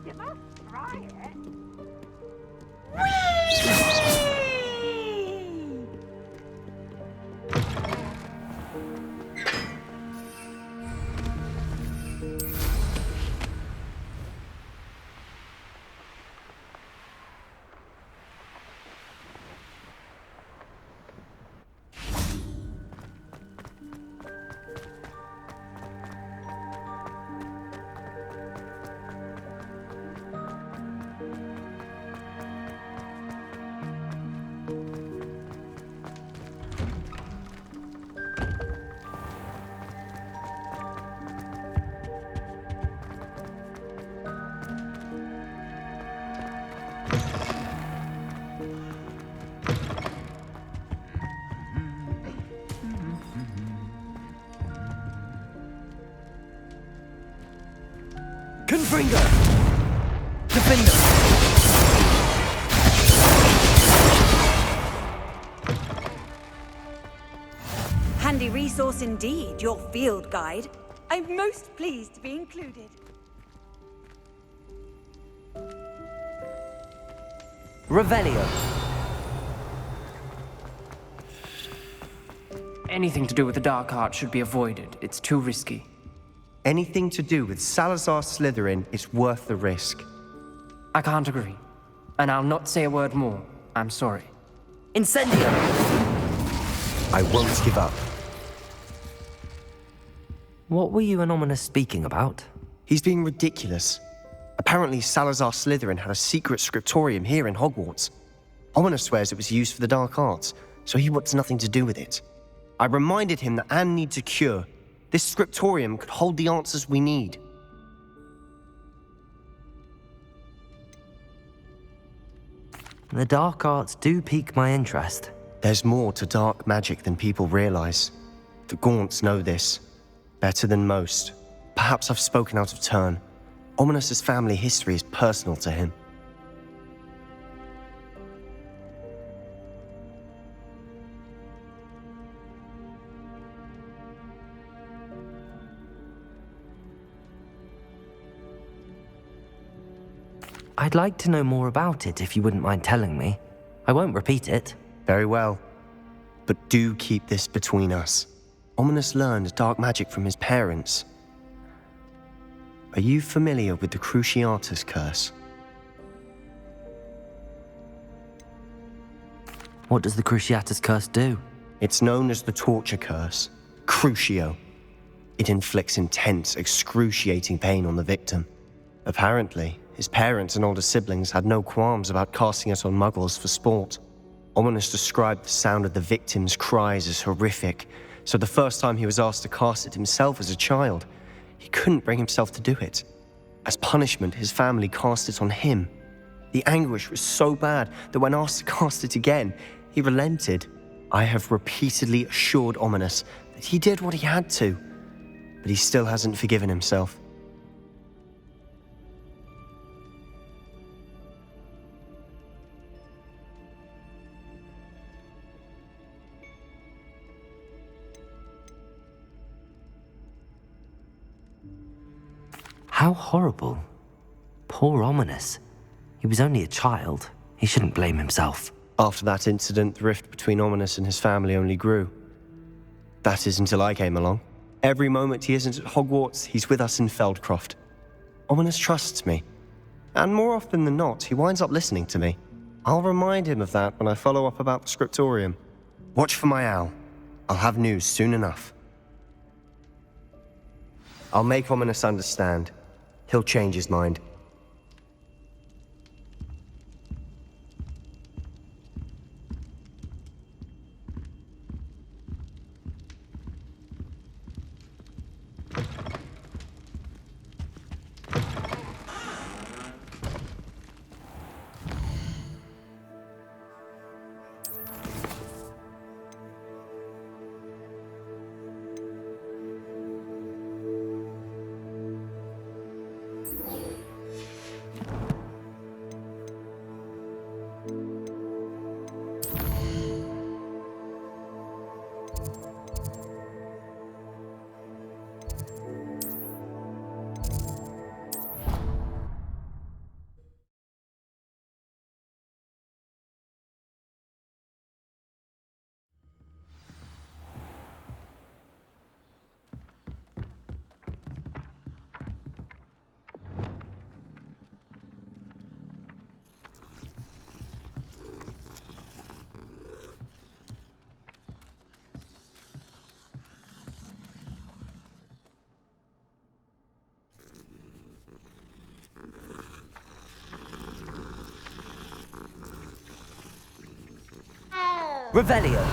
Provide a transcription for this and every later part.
You must try it. Confringo! Defender! Handy resource indeed, your field guide. I'm most pleased to be included. Revelio. Anything to do with the dark art should be avoided. It's too risky. Anything to do with Salazar Slytherin is worth the risk. I can't agree. And I'll not say a word more. I'm sorry. Incendio! I won't give up. What were you and Ominous speaking about? He's being ridiculous. Apparently Salazar Slytherin had a secret scriptorium here in Hogwarts. Ominous swears it was used for the dark arts, so he wants nothing to do with it. I reminded him that Anne needs a cure. This scriptorium could hold the answers we need. The dark arts do pique my interest. There's more to dark magic than people realize. The Gaunts know this. Better than most. Perhaps I've spoken out of turn. Ominous's family history is personal to him. I'd like to know more about it if you wouldn't mind telling me. I won't repeat it. Very well. But do keep this between us. Ominous learned dark magic from his parents. Are you familiar with the Cruciatus curse? What does the Cruciatus curse do? It's known as the torture curse, Crucio. It inflicts intense, excruciating pain on the victim. Apparently, his parents and older siblings had no qualms about casting it on muggles for sport. Ominous described the sound of the victim's cries as horrific, so the first time he was asked to cast it himself as a child, he couldn't bring himself to do it. As punishment, his family cast it on him. The anguish was so bad that when asked to cast it again, he relented. I have repeatedly assured Ominous that he did what he had to, but he still hasn't forgiven himself. How horrible. Poor Ominous. He was only a child. He shouldn't blame himself. After that incident, the rift between Ominous and his family only grew. That is until I came along. Every moment he isn't at Hogwarts, he's with us in Feldcroft. Ominous trusts me. And more often than not, he winds up listening to me. I'll remind him of that when I follow up about the scriptorium. Watch for my owl. I'll have news soon enough. I'll make Ominous understand. He'll change his mind. Revelio.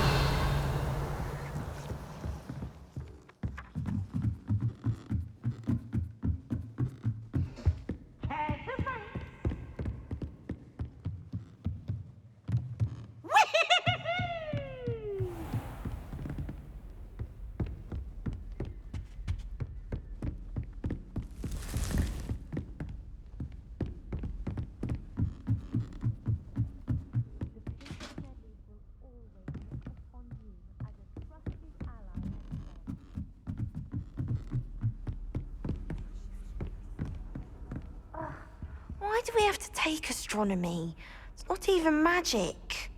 Why do we have to take astronomy? It's not even magic.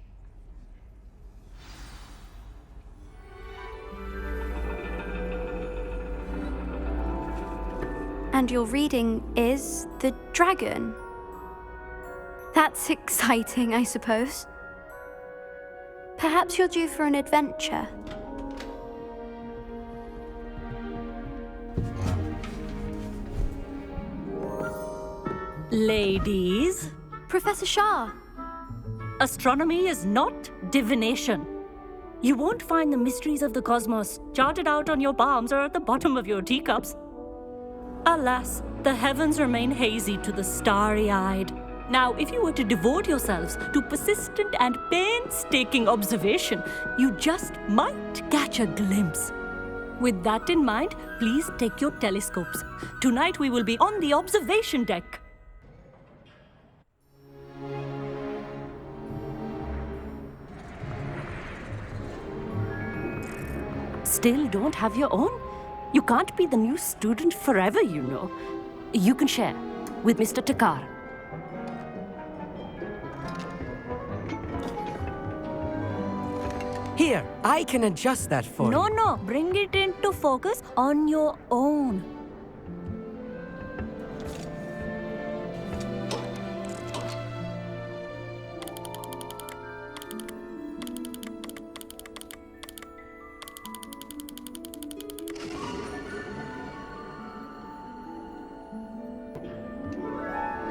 And your reading is the dragon. That's exciting, I suppose. Perhaps you're due for an adventure. Ladies, Professor Shah. astronomy is not divination. You won't find the mysteries of the cosmos charted out on your palms or at the bottom of your teacups. Alas, the heavens remain hazy to the starry-eyed. Now, if you were to devote yourselves to persistent and painstaking observation, you just might catch a glimpse. With that in mind, please take your telescopes. Tonight we will be on the observation deck. Still don't have your own? You can't be the new student forever, you know. You can share with Mr. Takar. Here, I can adjust that for you. No, bring it into focus on your own.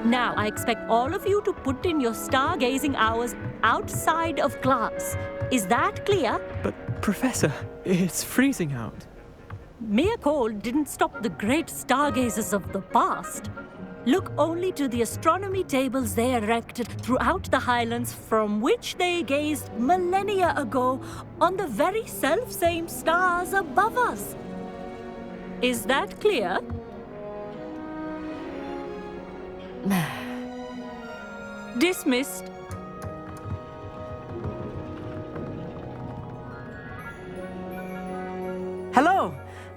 Now, I expect all of you to put in your stargazing hours outside of class. Is that clear? But, Professor, it's freezing out. Mere cold didn't stop the great stargazers of the past. Look only to the astronomy tables they erected throughout the highlands from which they gazed millennia ago on the very self-same stars above us. Is that clear? Dismissed. Hello!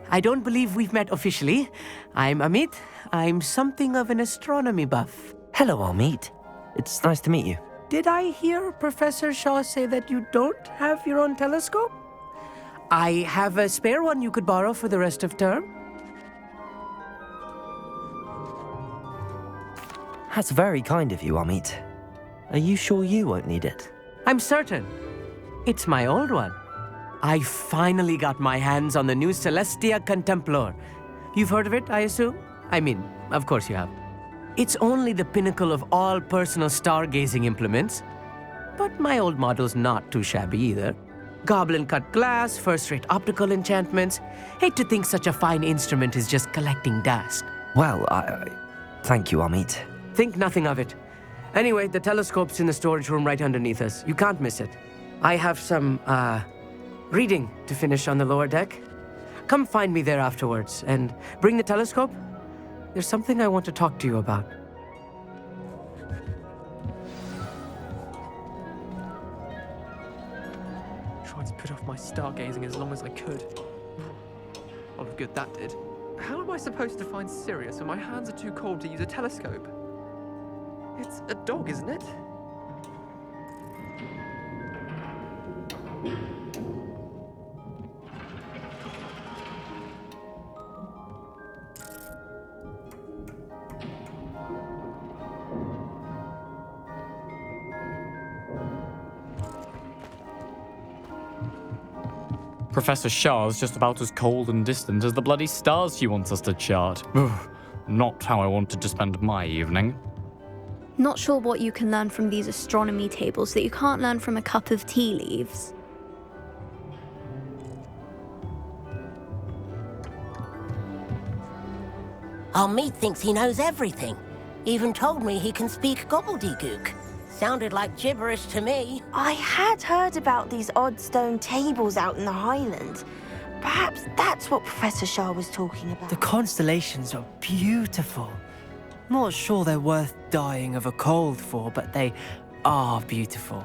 I don't believe we've met officially. I'm Amit. I'm something of an astronomy buff. Hello, Amit. It's nice to meet you. Did I hear Professor Shaw say that you don't have your own telescope? I have a spare one you could borrow for the rest of term. That's very kind of you, Amit. Are you sure you won't need it? I'm certain. It's my old one. I finally got my hands on the new Celestia Contemplar. You've heard of it, I assume? I mean, of course you have. It's only the pinnacle of all personal stargazing implements. But my old model's not too shabby either. Goblin-cut glass, first-rate optical enchantments. Hate to think such a fine instrument is just collecting dust. Well, thank you, Amit. Think nothing of it. Anyway, the telescope's in the storage room right underneath us. You can't miss it. I have some, reading to finish on the lower deck. Come find me there afterwards, and bring the telescope. There's something I want to talk to you about. Tried to put off my stargazing as long as I could. A lot of good that did. How am I supposed to find Sirius when my hands are too cold to use a telescope? It's a dog, isn't it? Professor Shah's just about as cold and distant as the bloody stars she wants us to chart. Ugh, not how I wanted to spend my evening. Not sure what you can learn from these astronomy tables that you can't learn from a cup of tea leaves. Our meat thinks he knows everything. Even told me he can speak gobbledygook. Sounded like gibberish to me. I had heard about these odd stone tables out in the Highlands. Perhaps that's what Professor Shah was talking about. The constellations are beautiful. Not sure they're worth dying of a cold for, but they are beautiful.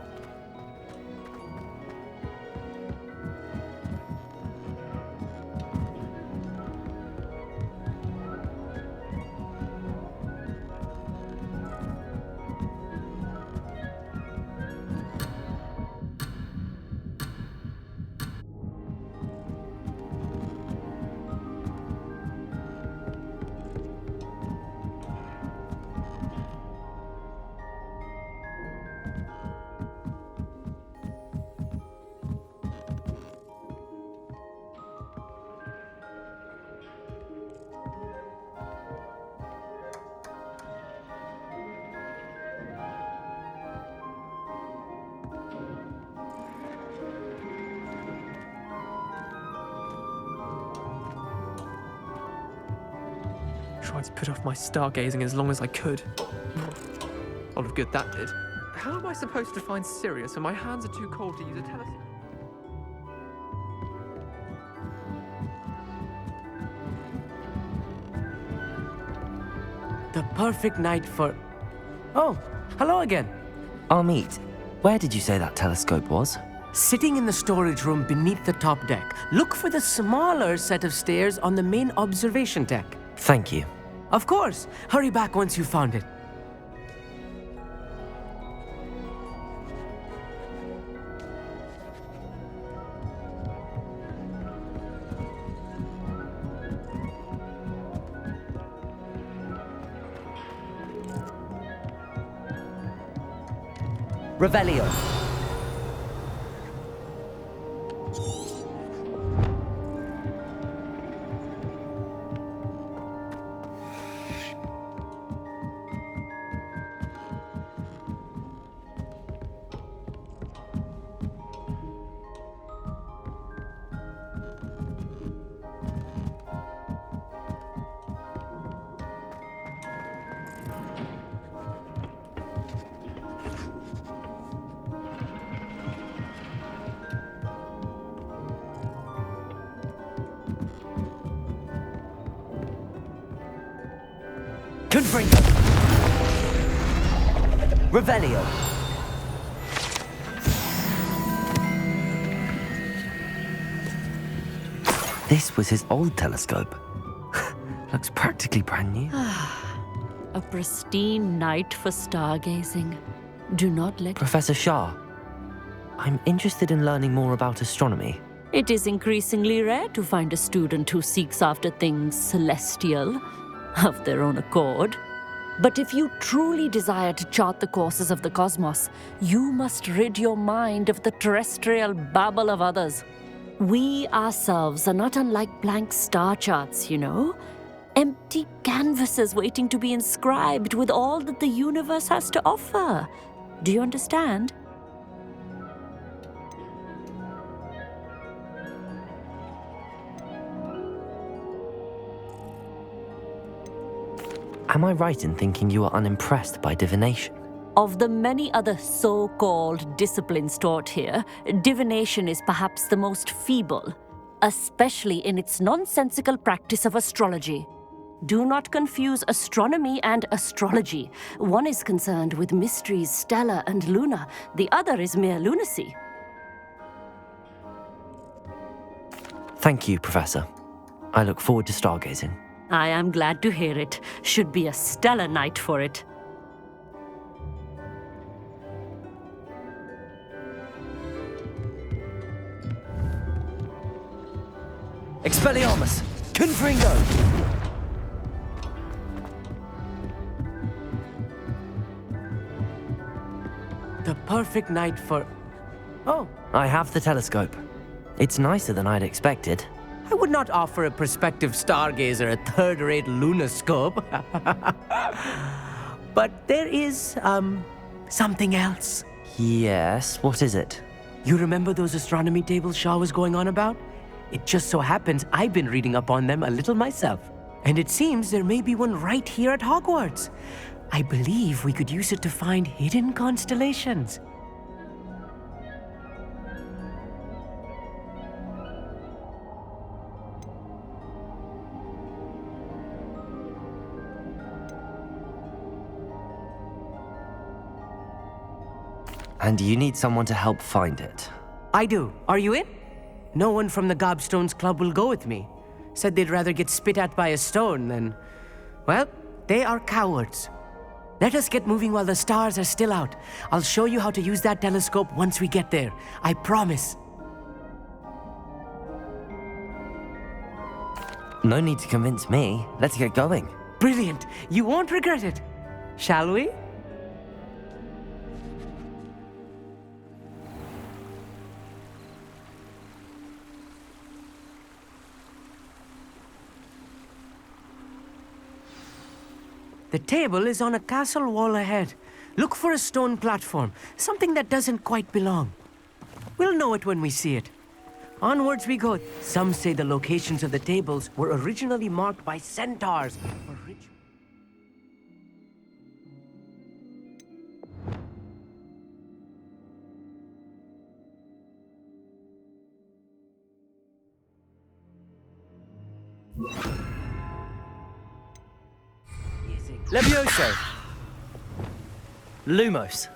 Tried to put off my stargazing as long as I could. A lot of good that did. How am I supposed to find Sirius when my hands are too cold to use a telescope? The perfect night for... Oh, hello again. Amit, where did you say that telescope was? Sitting in the storage room beneath the top deck. Look for the smaller set of stairs on the main observation deck. Thank you. Of course. Hurry back once you've found it. Revelio. Confringo. Revelio. This was his old telescope. Looks practically brand new. A pristine night for stargazing. Do not let... Professor Shah, I'm interested in learning more about astronomy. It is increasingly rare to find a student who seeks after things celestial of their own accord. But if you truly desire to chart the courses of the cosmos, you must rid your mind of the terrestrial babble of others. We ourselves are not unlike blank star charts, you know? Empty canvases waiting to be inscribed with all that the universe has to offer. Do you understand? Am I right in thinking you are unimpressed by divination? Of the many other so-called disciplines taught here, divination is perhaps the most feeble, especially in its nonsensical practice of astrology. Do not confuse astronomy and astrology. One is concerned with mysteries stellar and lunar, the other is mere lunacy. Thank you, Professor. I look forward to stargazing. I am glad to hear it. Should be a stellar night for it. Expelliarmus! Confringo! The perfect night for... Oh, I have the telescope. It's nicer than I'd expected. I would not offer a prospective stargazer a third-rate lunoscope. But there is, something else. Yes, what is it? You remember those astronomy tables Shah was going on about? It just so happens I've been reading up on them a little myself. And it seems there may be one right here at Hogwarts. I believe we could use it to find hidden constellations. And you need someone to help find it. I do. Are you in? No one from the Gobstones Club will go with me. Said they'd rather get spit at by a stone than... Well, they are cowards. Let us get moving while the stars are still out. I'll show you how to use that telescope once we get there. I promise. No need to convince me. Let's get going. Brilliant. You won't regret it. Shall we? The table is on a castle wall ahead. Look for a stone platform, something that doesn't quite belong. We'll know it when we see it. Onwards we go. Some say the locations of the tables were originally marked by centaurs. Levioso! Lumos.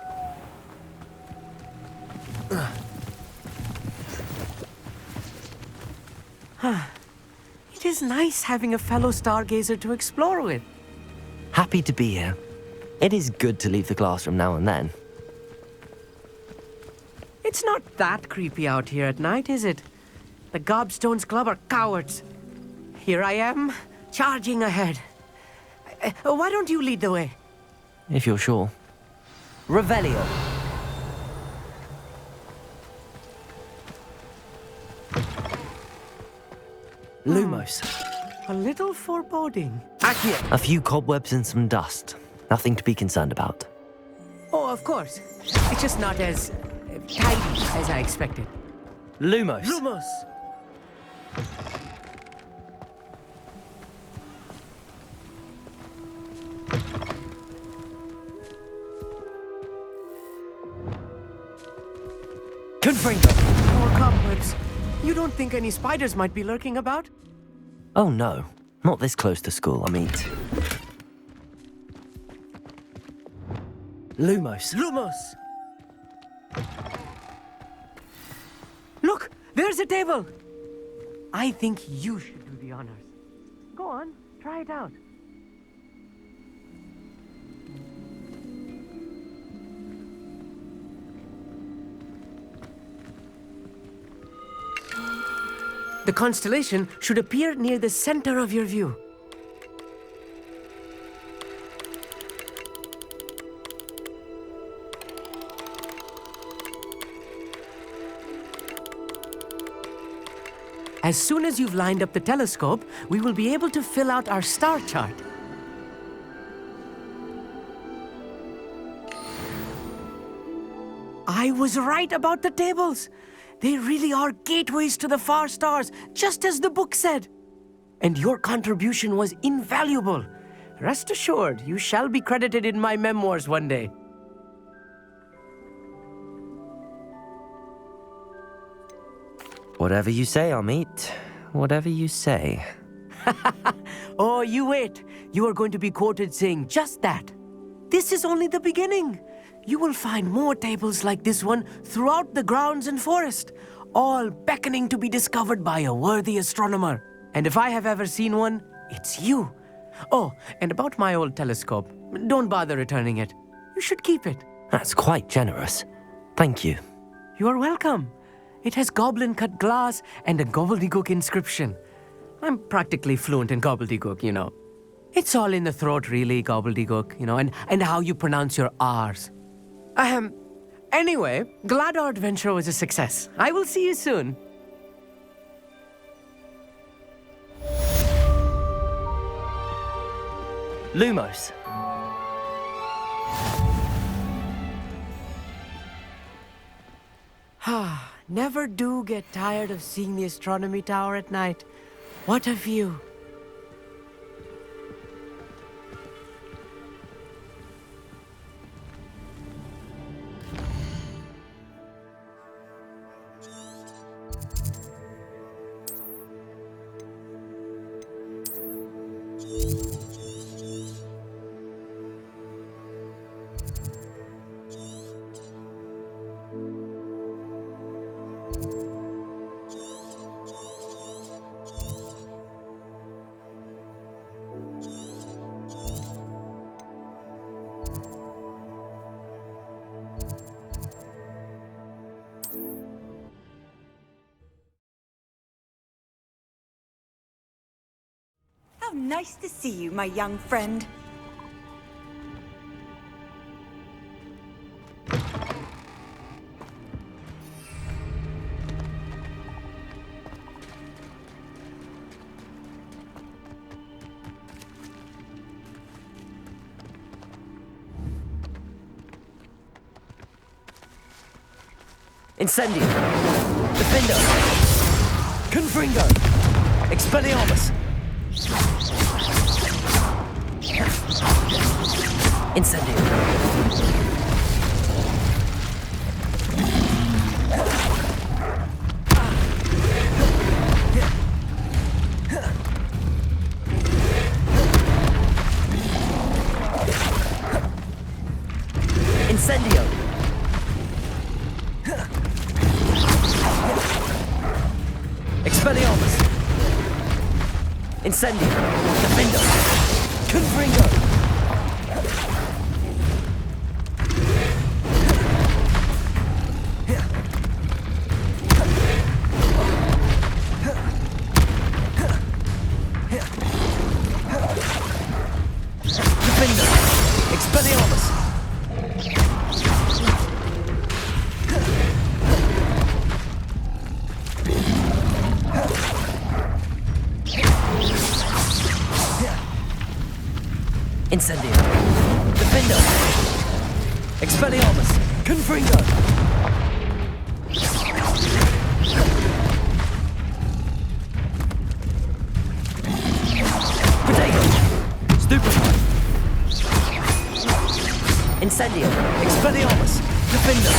It is nice having a fellow stargazer to explore with. Happy to be here. It is good to leave the classroom now and then. It's not that creepy out here at night, is it? The Gobstones Club are cowards. Here I am, charging ahead. Why don't you lead the way? If you're sure. Revelio. Lumos. A little foreboding. Accio. A few cobwebs and some dust. Nothing to be concerned about. Oh, of course. It's just not as tidy as I expected. Lumos. Lumos! Confringo. More cobwebs. You don't think any spiders might be lurking about? Oh no, not this close to school, I mean. Lumos. Lumos! Look, there's a table. I think you should do the honors. Go on, try it out. The constellation should appear near the center of your view. As soon as you've lined up the telescope, we will be able to fill out our star chart. I was right about the tables. They really are gateways to the far stars, just as the book said. And your contribution was invaluable. Rest assured, you shall be credited in my memoirs one day. Whatever you say, Amit. Whatever you say. Oh, you wait. You are going to be quoted saying just that. This is only the beginning. You will find more tables like this one throughout the grounds and forest, all beckoning to be discovered by a worthy astronomer. And if I have ever seen one, it's you. Oh, and about my old telescope, don't bother returning it. You should keep it. That's quite generous. Thank you. You are welcome. It has goblin-cut glass and a gobbledygook inscription. I'm practically fluent in gobbledygook, you know. It's all in the throat, really, gobbledygook, you know, and how you pronounce your R's. Anyway, glad our adventure was a success. I will see you soon. Lumos. Never do get tired of seeing the astronomy tower at night. What a view. Nice to see you, my young friend. Incendio! Defendo! Confringo! Expelliarmus! Incendio! Incendio! Expelliarmus! Incendio! Defendo! Confringo! Defendo! Expelliarmus! Incendio! Defendo! Expelliarmus! Confringo! Protego! Stupefy! Incendio! Expelliarmus! Defendo!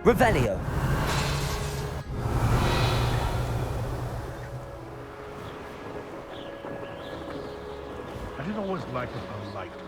Revelio! I didn't always like it unliked.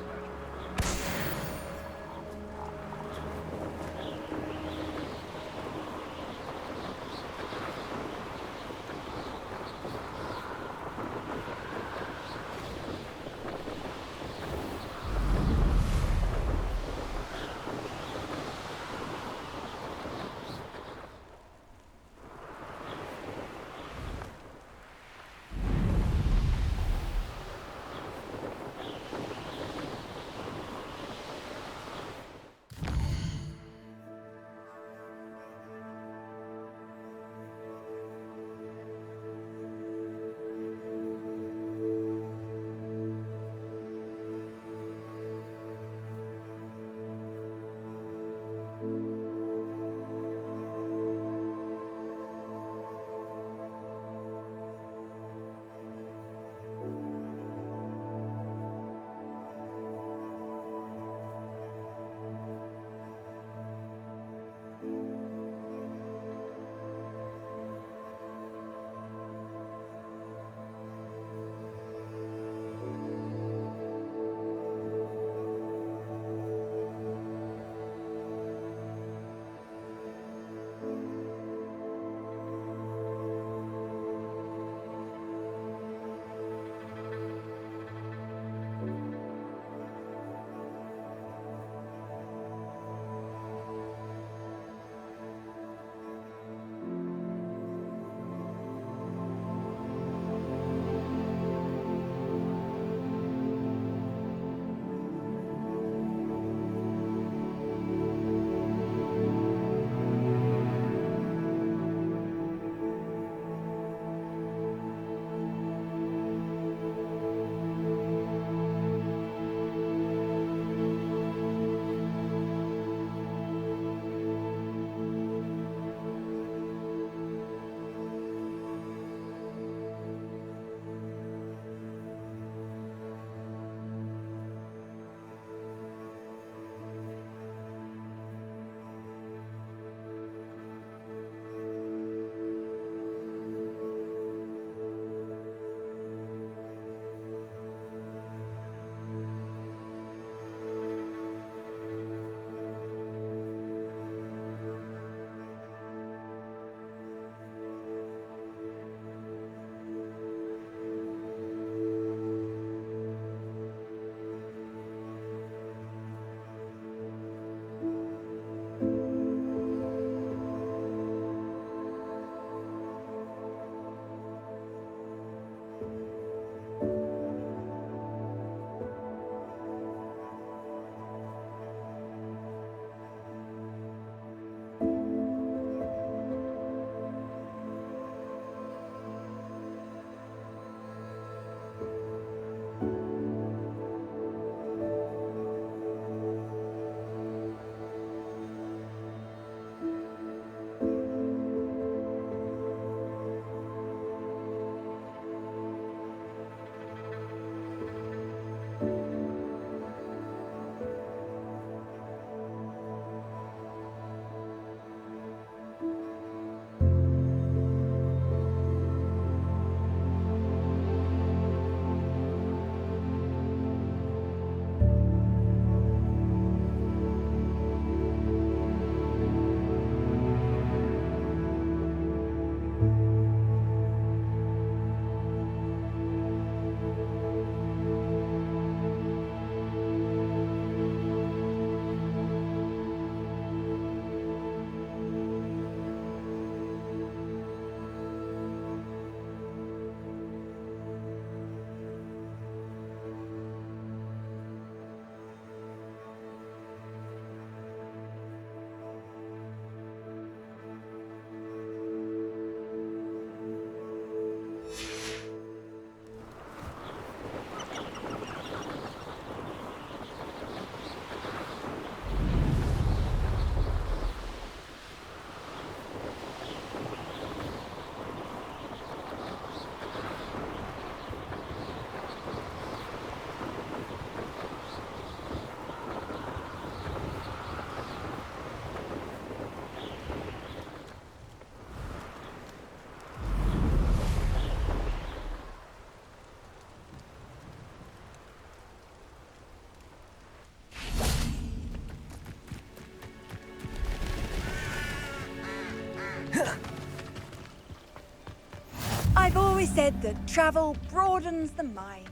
always said that travel broadens the mind.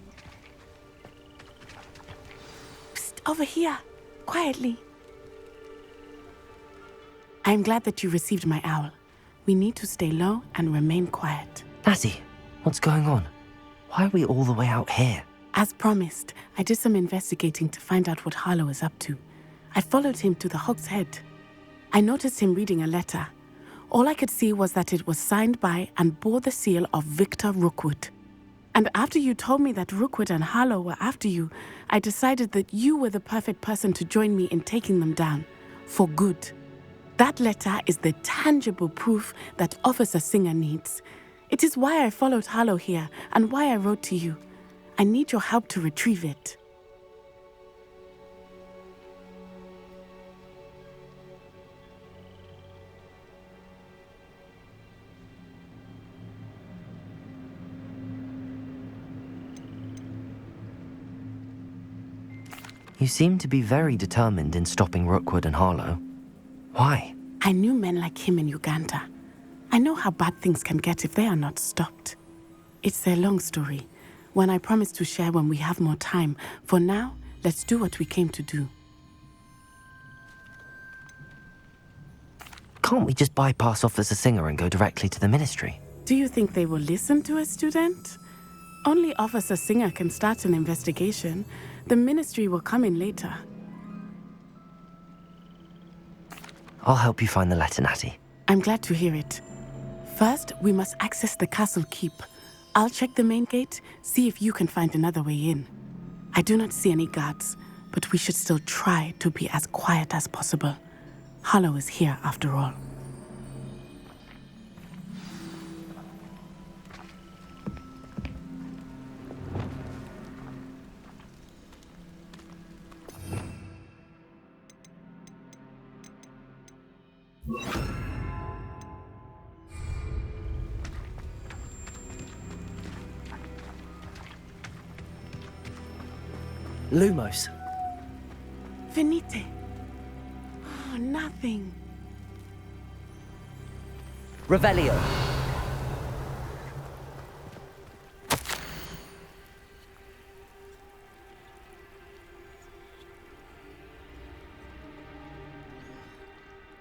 Psst, over here. Quietly. I'm glad that you received my owl. We need to stay low and remain quiet. Natty, what's going on? Why are we all the way out here? As promised, I did some investigating to find out what Harlow is up to. I followed him to the Hog's Head. I noticed him reading a letter. All I could see was that it was signed by and bore the seal of Victor Rookwood. And after you told me that Rookwood and Harlow were after you, I decided that you were the perfect person to join me in taking them down. For good. That letter is the tangible proof that Officer Singer needs. It is why I followed Harlow here and why I wrote to you. I need your help to retrieve it. You seem to be very determined in stopping Rookwood and Harlow. Why? I knew men like him in Uganda. I know how bad things can get if they are not stopped. It's a long story, one I promise to share when we have more time. For now, let's do what we came to do. Can't we just bypass Officer Singer and go directly to the ministry? Do you think they will listen to a student? Only Officer Singer can start an investigation. The ministry will come in later. I'll help you find the letter, Natty. I'm glad to hear it. First, we must access the castle keep. I'll check the main gate, see if you can find another way in. I do not see any guards, but we should still try to be as quiet as possible. Harlow is here after all. Lumos. Venite. Oh, nothing. Revelio.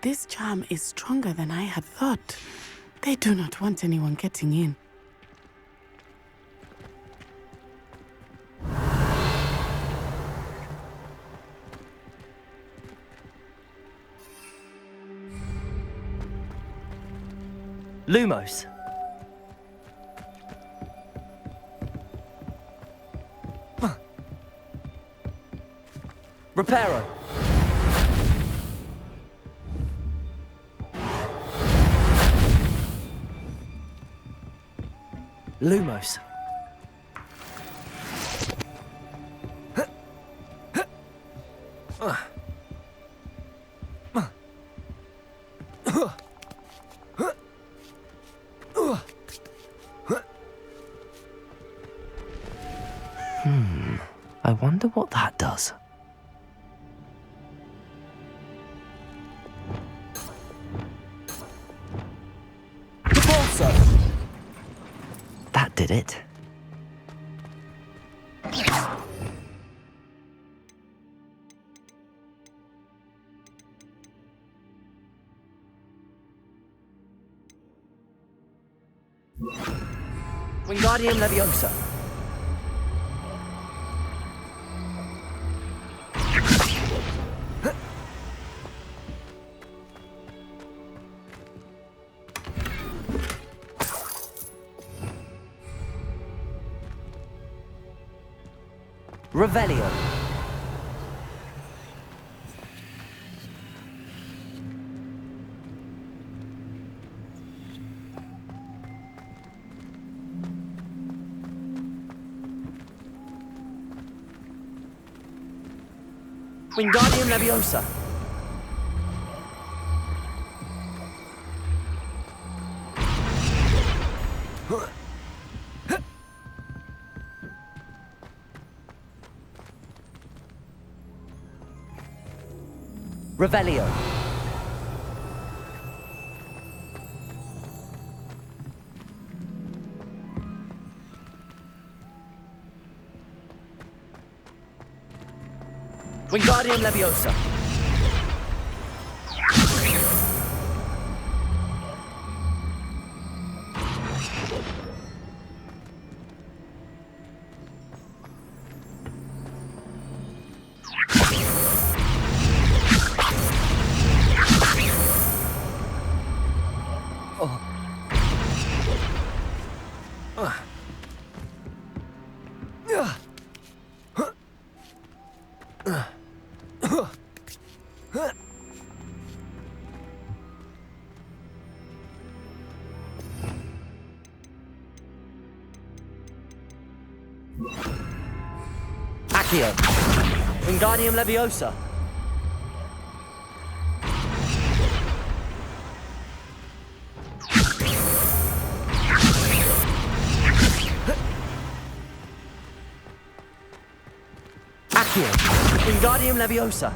This charm is stronger than I had thought. They do not want anyone getting in. Lumos. Reparo. Lumos. I wonder what that does. That did it. Wingardium Leviosa. Revelio. Wingardium Leviosa. Revelio. Wingardium Leviosa. Accio. Wingardium Leviosa. Accio. Wingardium Leviosa.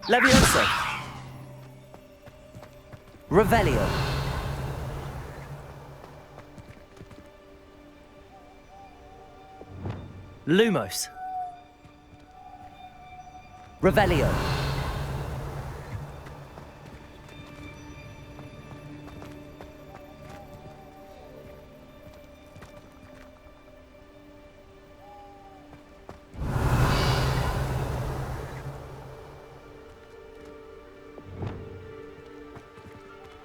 Leviosa. Revelio. Lumos. Revelio.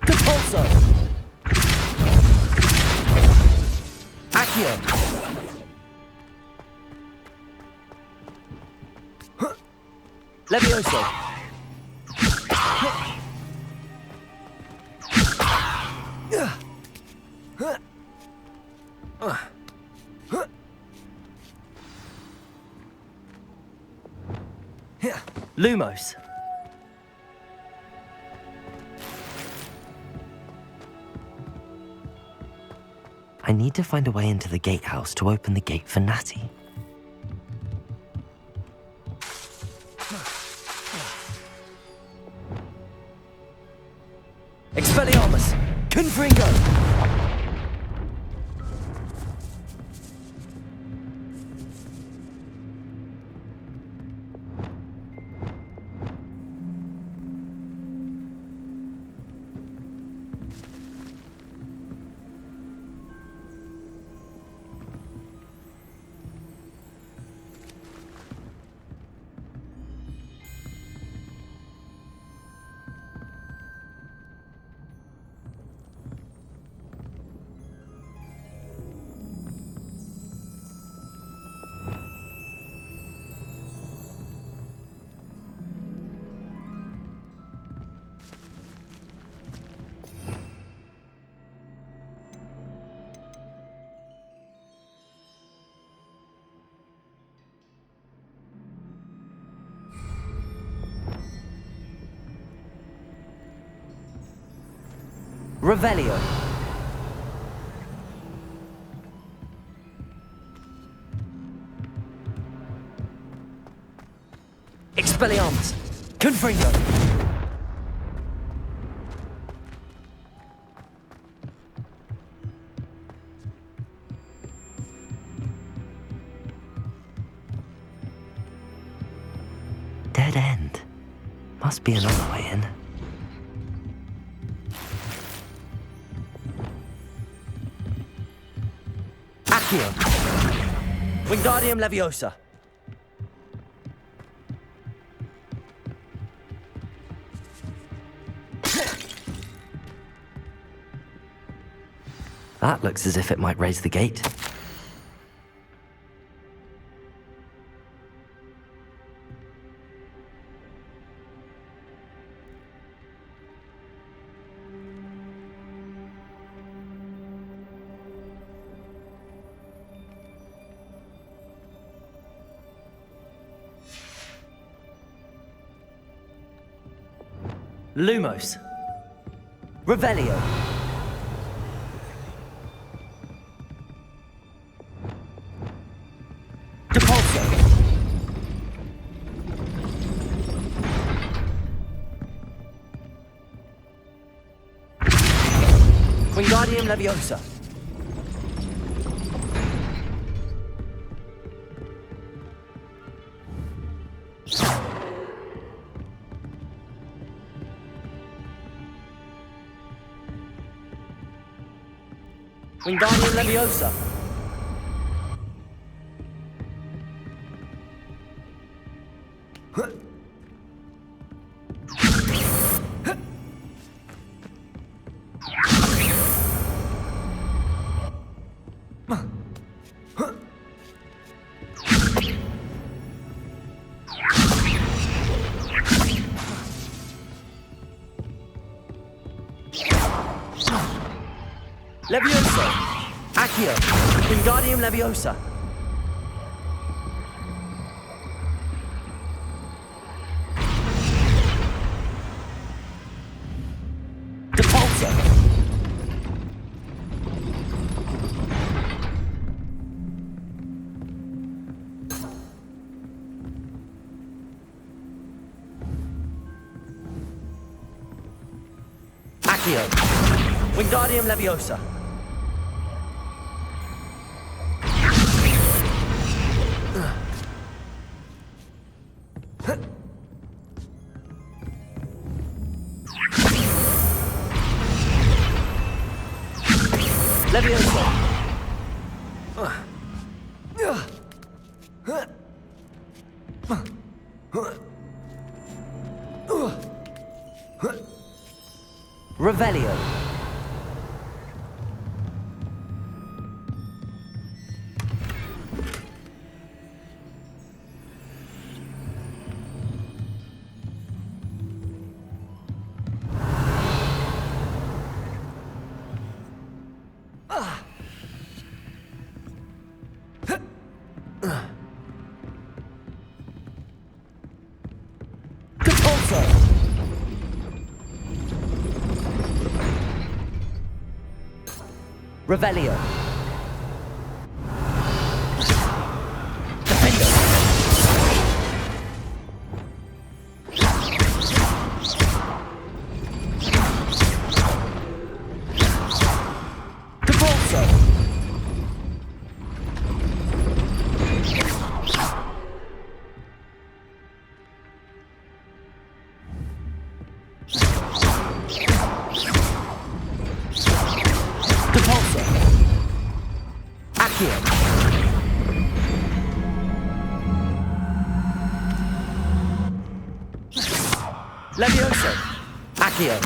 Depulso. Accio. Levioso. Lumos. I need to find a way into the gatehouse to open the gate for Natty. Expelliarmus. Confringo. Revelio. Expelliarmus. Confringo. Dead end. Must be another way in. Accio. Wingardium Leviosa. That looks as if it might raise the gate. Lumos. Revelio. Depulso. Wingardium Leviosa. Wingardium Leviosa. Leviosa. Accio. Wingardium Leviosa. Depulso. Accio. Wingardium Leviosa. Leviosa. Revelio. Depulso. Revelio. Defendo. Depulso. Depulso. Accio. Leviosa. Accio.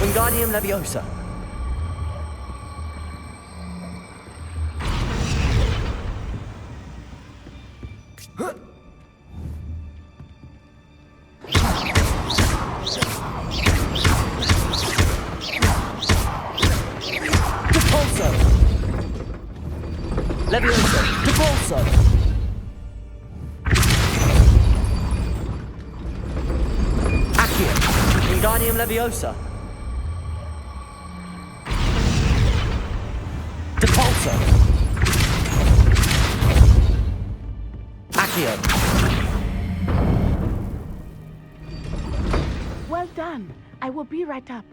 Wingardium Leviosa. Depulso. Leviosa. Depulso. Accio. Wingardium Leviosa. Depulso. Accio. Well done. I will be right up.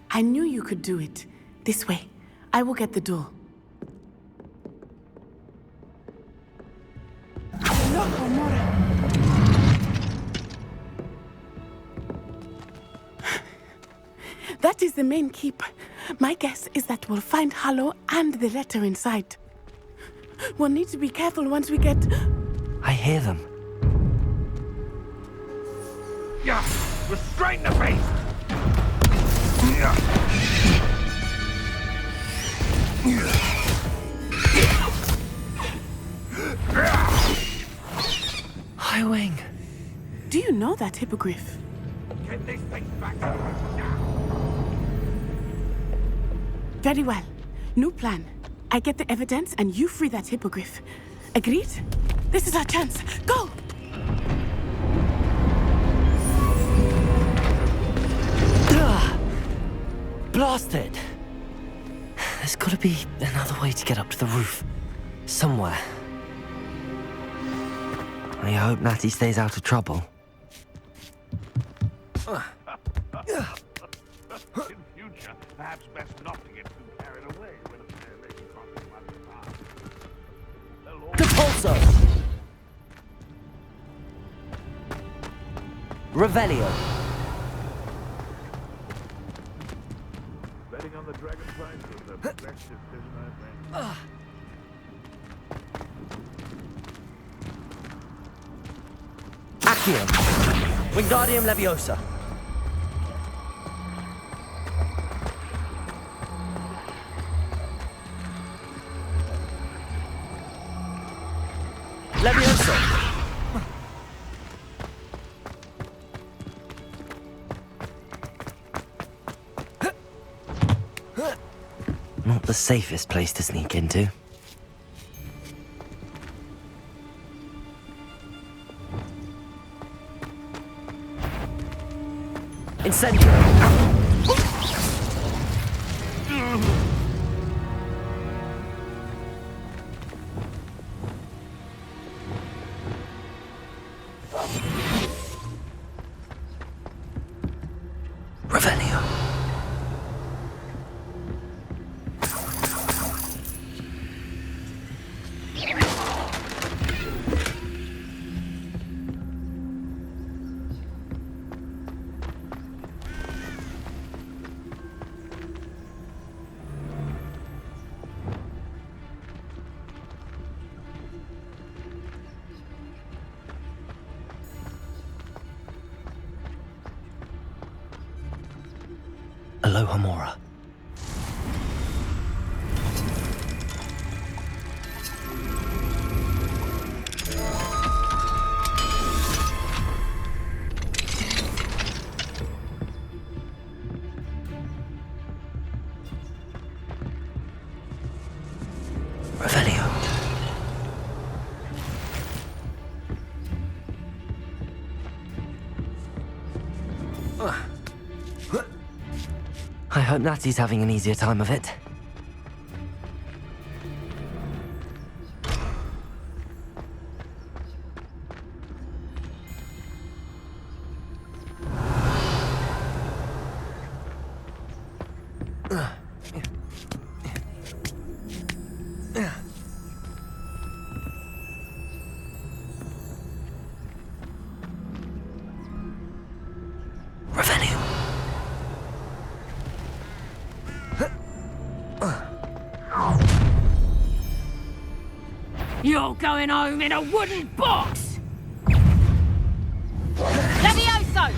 I knew you could do it. This way. I will get the door. Loco, Mora. That is the main keep. My guess is that we'll find Hallow and the letter inside. We'll need to be careful once we get... I hear them. Yeah, restrain the beast! Highwing. Do you know that hippogriff? Get this thing back to the now! Very well. New plan. I get the evidence and you free that hippogriff. Agreed? This is our chance. Go! Blasted! There's gotta be another way to get up to the roof. Somewhere. I hope Natty stays out of trouble. In future, perhaps best not to get too carried away when a fair lady crosses my path. Depulso! Revelio! Betting on the dragon prize was the best decision I've made. Accio! Wingardium Leviosa! Leviosa! Not the safest place to sneak into. Incendio! Revelio! Aloha Mora. Revelio. I hope Natty's having an easier time of it. You're going home in a wooden box! Levioso!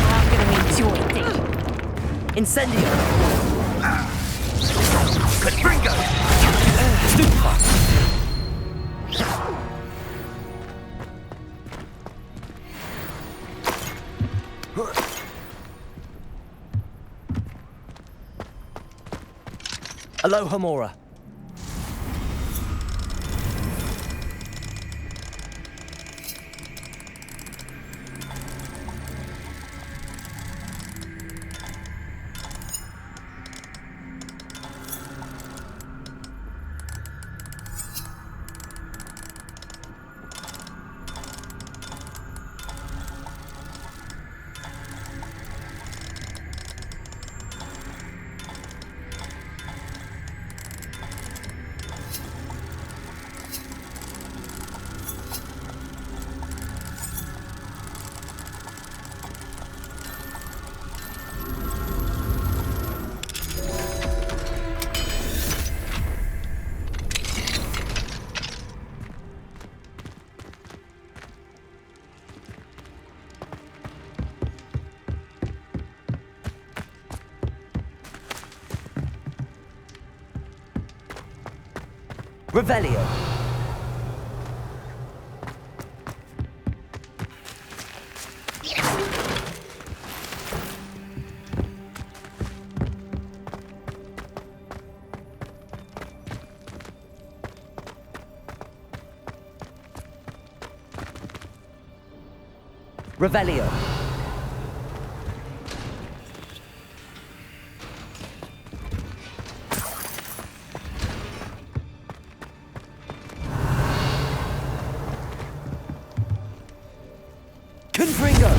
I'm gonna enjoy this. Incendio! Confringo! Stupefy! Aloha Mora. Revelio. Revelio. Confringo!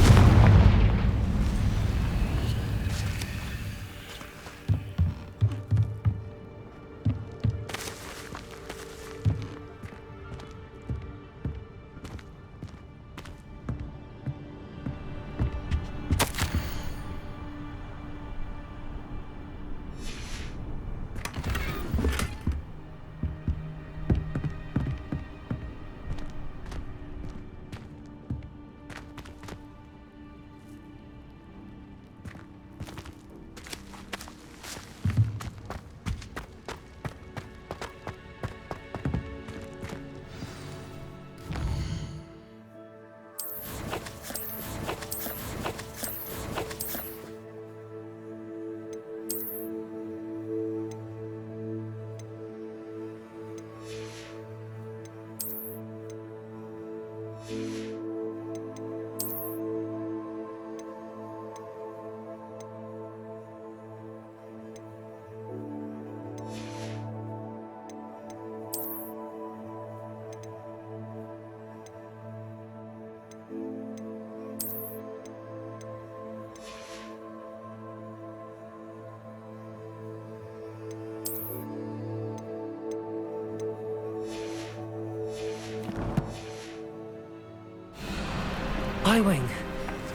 Highwing,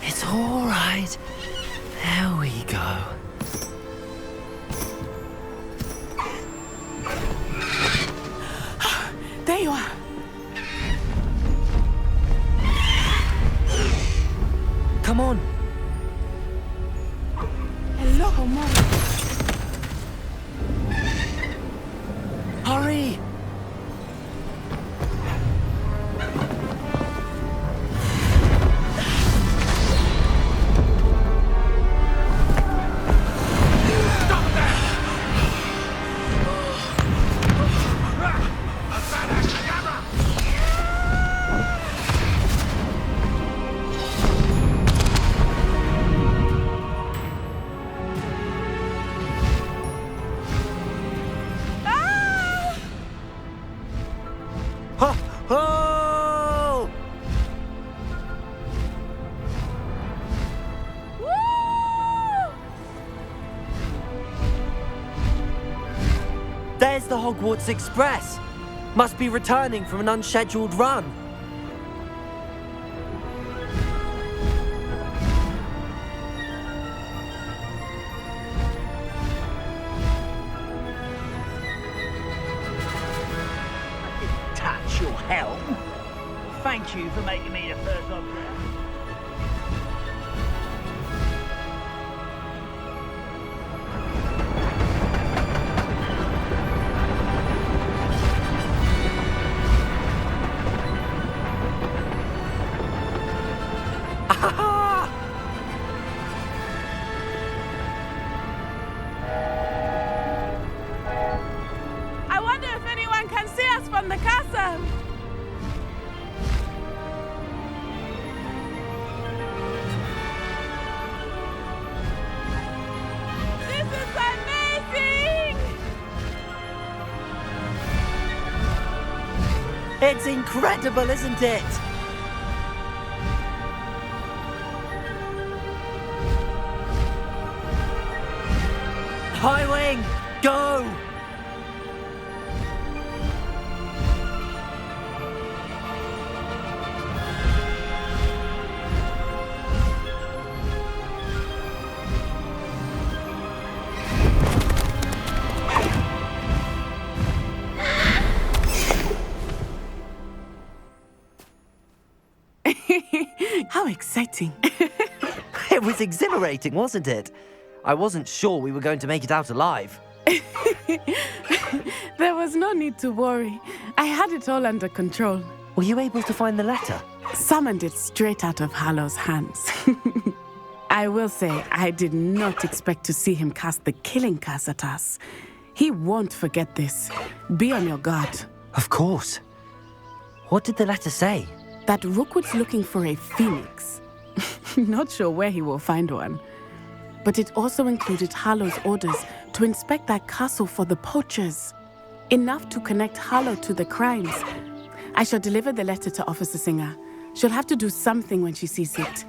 it's all right. There we go. There you are. Come on. Hello, Mom. Hurry! Oh! There's the Hogwarts Express. Must be returning from an unscheduled run. Touch your helm. Thank you for making me the first object. I wonder if anyone can see us from the castle. This is amazing! It's incredible, isn't it? Highwing, go! How exciting. It was exhilarating, wasn't it? I wasn't sure we were going to make it out alive. There was no need to worry. I had it all under control. Were you able to find the letter? Summoned it straight out of Hallow's hands. I will say, I did not expect to see him cast the killing curse at us. He won't forget this. Be on your guard. Of course. What did the letter say? That Rookwood's looking for a phoenix. Not sure where he will find one. But it also included Hallow's orders to inspect that castle for the poachers. Enough to connect Hallow to the crimes. I shall deliver the letter to Officer Singer. She'll have to do something when she sees it.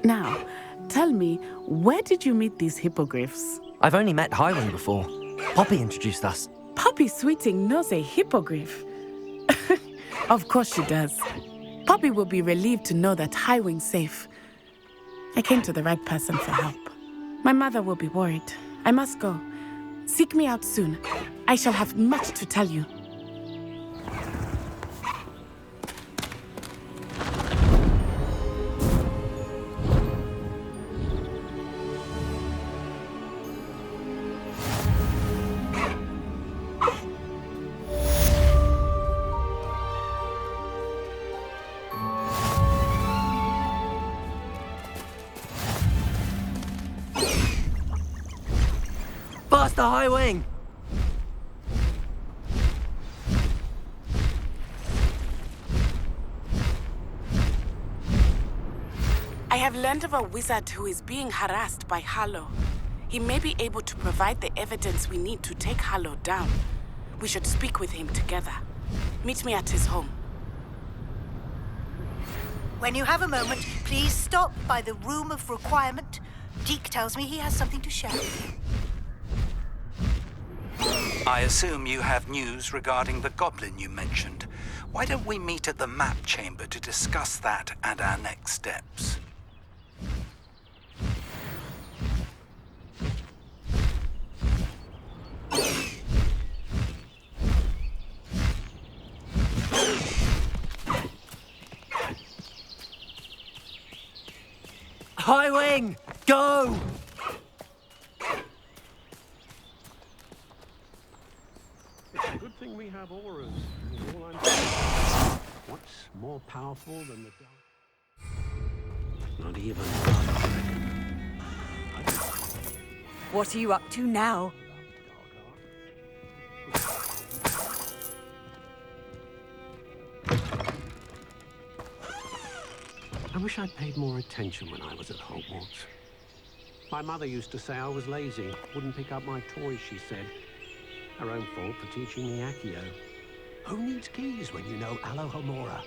Now, tell me, where did you meet these hippogriffs? I've only met Highwing before. Poppy introduced us. Poppy Sweeting knows a hippogriff. Of course she does. Poppy will be relieved to know that Highwing's safe. I came to the right person for help. My mother will be worried. I must go. Seek me out soon. I shall have much to tell you. Faster, Highwing! I have learned of a wizard who is being harassed by Harlow. He may be able to provide the evidence we need to take Harlow down. We should speak with him together. Meet me at his home. When you have a moment, please stop by the Room of Requirement. Deke tells me he has something to share with you. I assume you have news regarding the goblin you mentioned. Why don't we meet at the map chamber to discuss that and our next steps? Highwing! Go! It's a good thing we have auras. Is all I'm saying. What's more powerful than the dark? Not even What are you up to now? I wish I'd paid more attention when I was at Hogwarts. My mother used to say I was lazy, wouldn't pick up my toys, she said. Her own fault for teaching me Accio. Who needs keys when you know Alohomora?